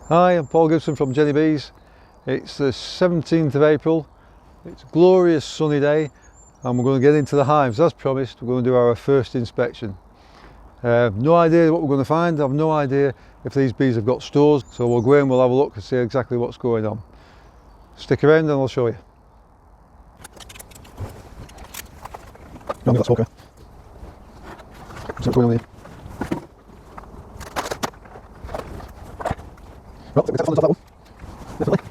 Hi, I'm Paul Gibson from Jenny Bees. It's the 17th of April. It's a glorious sunny day and we're going to get into the hives as promised. We're going to do our first inspection. No idea what we're going to find. I have no idea if these bees have got stores, so we'll go in, we'll have a look and see exactly what's going on. Stick around and I'll show you. That's okay. What's going on here? Well, I think we take that one. Definitely.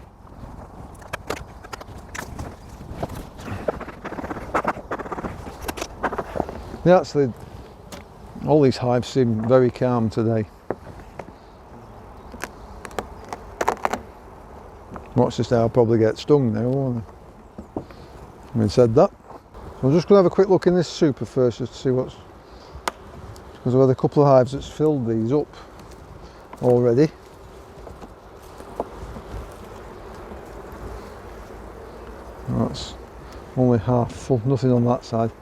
Yeah, actually, all these hives seem very calm today. Watch this now, I'll probably get stung now, won't I? Having said that, so I'm just going to have a quick look in this super first just to see what's... Because I've had a couple of hives that's filled these up already. That's only half full, nothing on that side.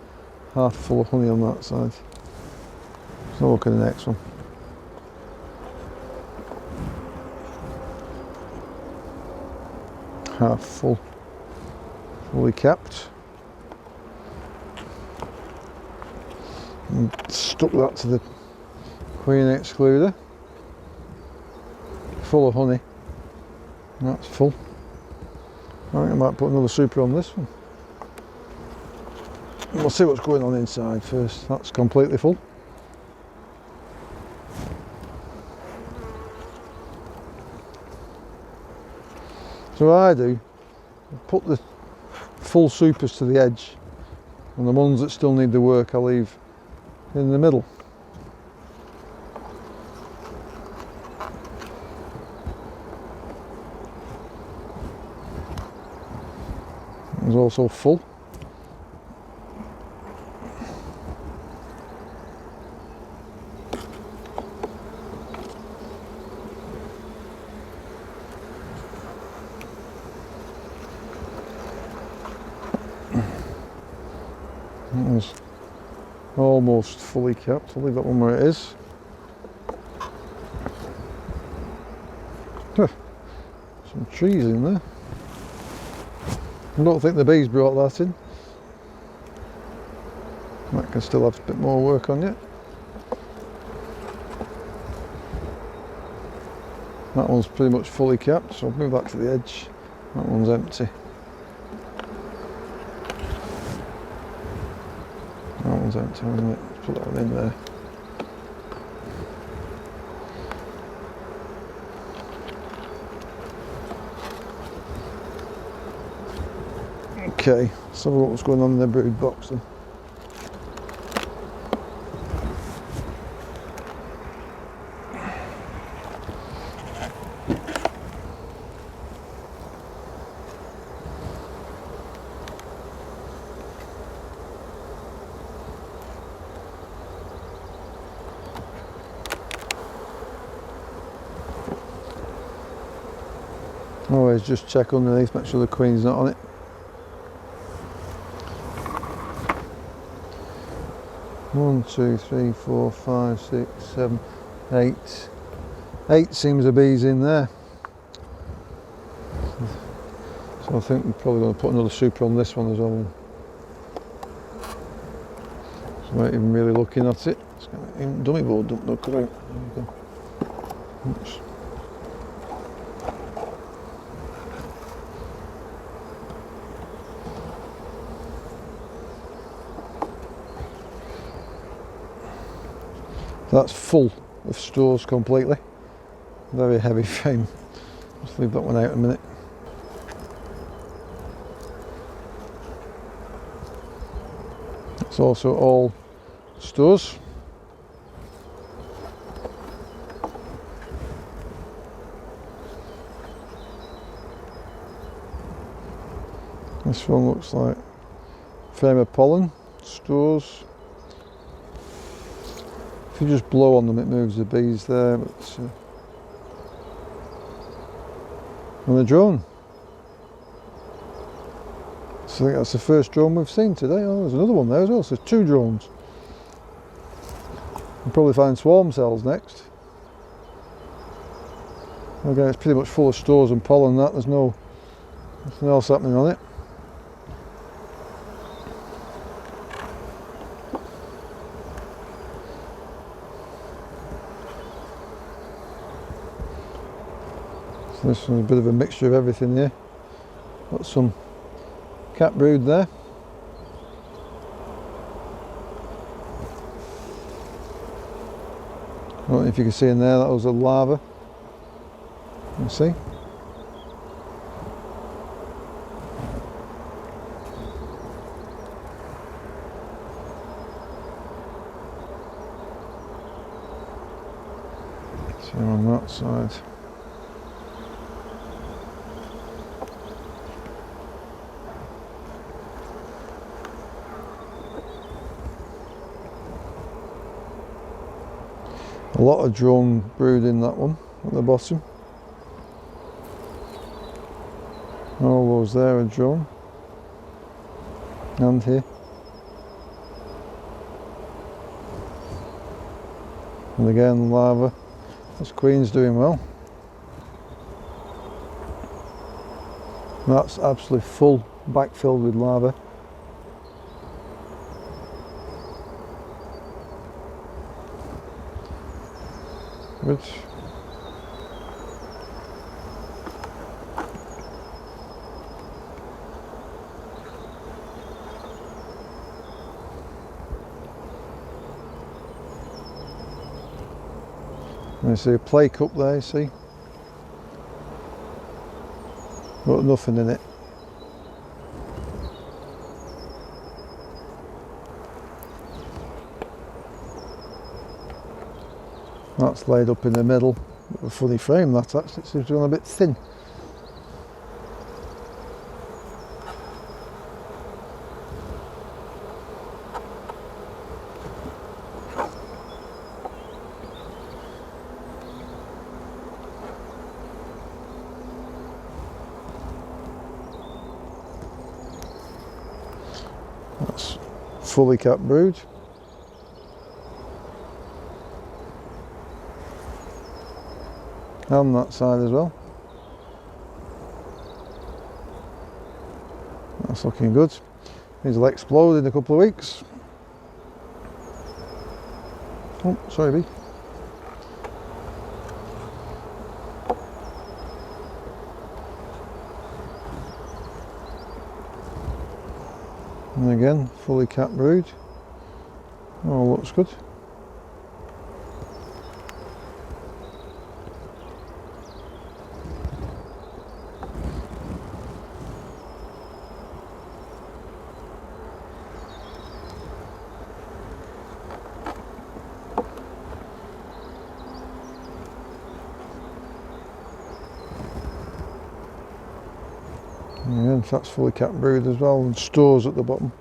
Half full of honey on that side. Let's have a look at the next one. Half full, fully capped. And stuck that to the queen excluder. Full of honey. That's full. I think I might put another super on this one. We'll see what's going on inside first. That's completely full. So what I do, I put the full supers to the edge and the ones that still need the work I leave in the middle. It's also full. That was almost fully capped. I'll leave that one where it is. Some trees in there. I don't think the bees brought that in. That can still have a bit more work on it. That one's pretty much fully capped, so I'll move that to the edge. That one's empty. That one's empty, isn't it? Let's put that one in there. Okay, so what was going on in the brood box then. Always just check underneath, make sure the queen's not on it. One, two, three, four, five, six, seven, 8. 8 seems of bees in there. So I think we're probably going to put another super on this one as well. So I'm not even really looking at it. It's got a dummy board, don't look around. There we go. Oops. That's full of stores completely. Very heavy frame. Let's leave that one out a minute. It's also all stores. This one looks like frame of pollen, stores. If you just blow on them, it moves the bees there. But, and the drone. So I think that's the first drone we've seen today. Oh, there's another one there as well, so there's 2 drones. We'll probably find swarm cells next. Again, it's pretty much full of stores and pollen. There's nothing else happening on it. So this one's a bit of a mixture of everything here. Got some cat brood there. I don't know if you can see in there, that was a larva. You see? Same on that side. A lot of drone brood in that one at the bottom. All those there are drone. And here. And again, larva. This queen's doing well. That's absolutely full, back filled with larva. Good. I see a play cup there, see? Got nothing in it. That's laid up in the middle. A funny frame that actually, it seems to be a bit thin. That's fully capped brood. And that side as well. That's looking good. These will explode in a couple of weeks. Oh, sorry, bee. And again, fully capped brood. Oh, looks good. Yeah, that's fully capped brood as well, and stores at the bottom.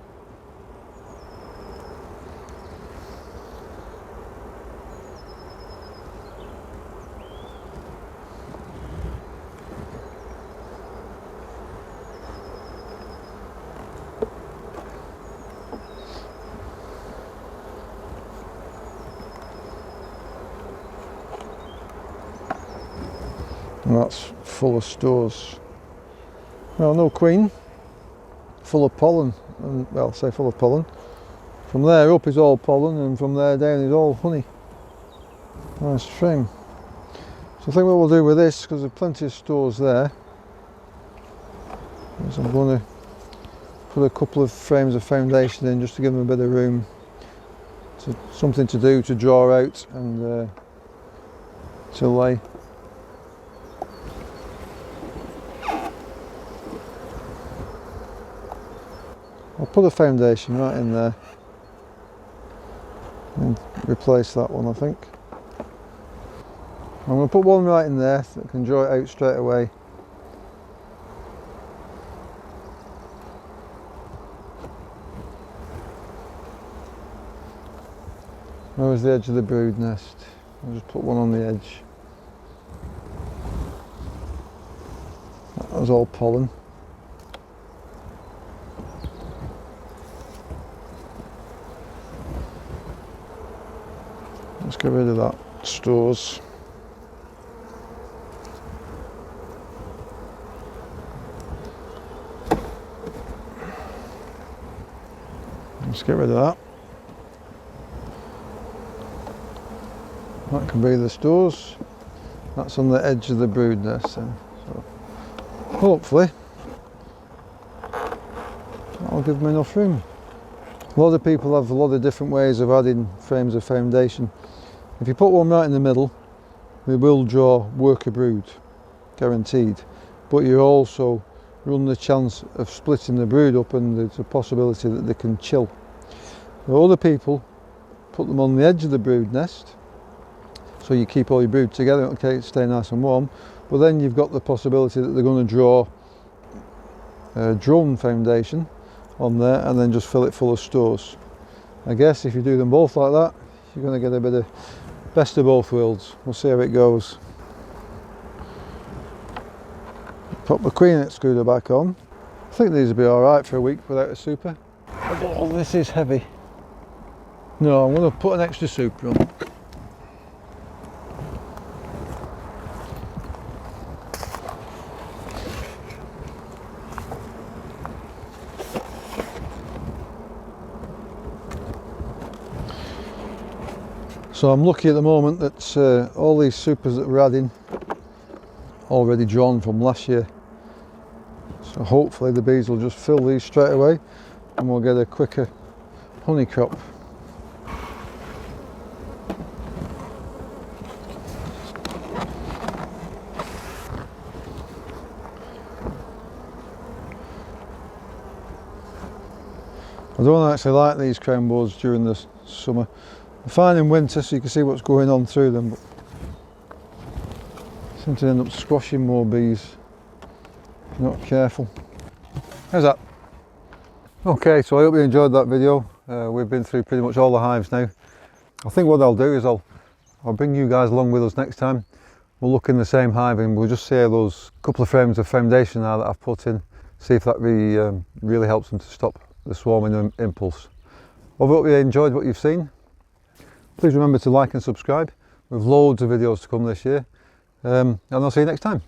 And that's full of stores. Well, no queen, full of pollen, and well, say full of pollen. From there up is all pollen, and from there down is all honey. Nice frame. So I think what we'll do with this, because there's plenty of stores there, is I'm going to put a couple of frames of foundation in just to give them a bit of room, something to do to draw out and to lay. I'll put a foundation right in there and replace that one, I think. I'm going to put one right in there that can draw it out straight away. Where's the edge of the brood nest? I'll just put one on the edge. That was all pollen. Let's get rid of that stores. Let's get rid of that. That can be the stores. That's on the edge of the brood nest then. So hopefully that'll give them enough room. A lot of people have a lot of different ways of adding frames of foundation. If you put one right in the middle, they will draw worker brood, guaranteed. But you also run the chance of splitting the brood up, and there's a possibility that they can chill. Other people put them on the edge of the brood nest, so you keep all your brood together, okay, stay nice and warm. But then you've got the possibility that they're going to draw drone foundation on there and then just fill it full of stores. I guess if you do them both like that, you're going to get a bit of best of both worlds. We'll see how it goes. Pop the queen excluder back on. I think these will be alright for a week without a super. Oh, this is heavy. No, I'm going to put an extra super on. So I'm lucky at the moment that all these supers that we're adding already drawn from last year. So hopefully the bees will just fill these straight away and we'll get a quicker honey crop. I don't actually like these crown boards during the summer. They're fine in winter so you can see what's going on through them, but seem to end up squashing more bees if you're not careful. How's that? Okay, so I hope you enjoyed that video. We've been through pretty much all the hives now. I think what I'll do is I'll bring you guys along with us next time. We'll look in the same hive and we'll just see how those couple of frames of foundation are that I've put in, see if that really helps them to stop the swarming impulse. I hope you enjoyed what you've seen. Please remember to like and subscribe. We've loads of videos to come this year, and I'll see you next time.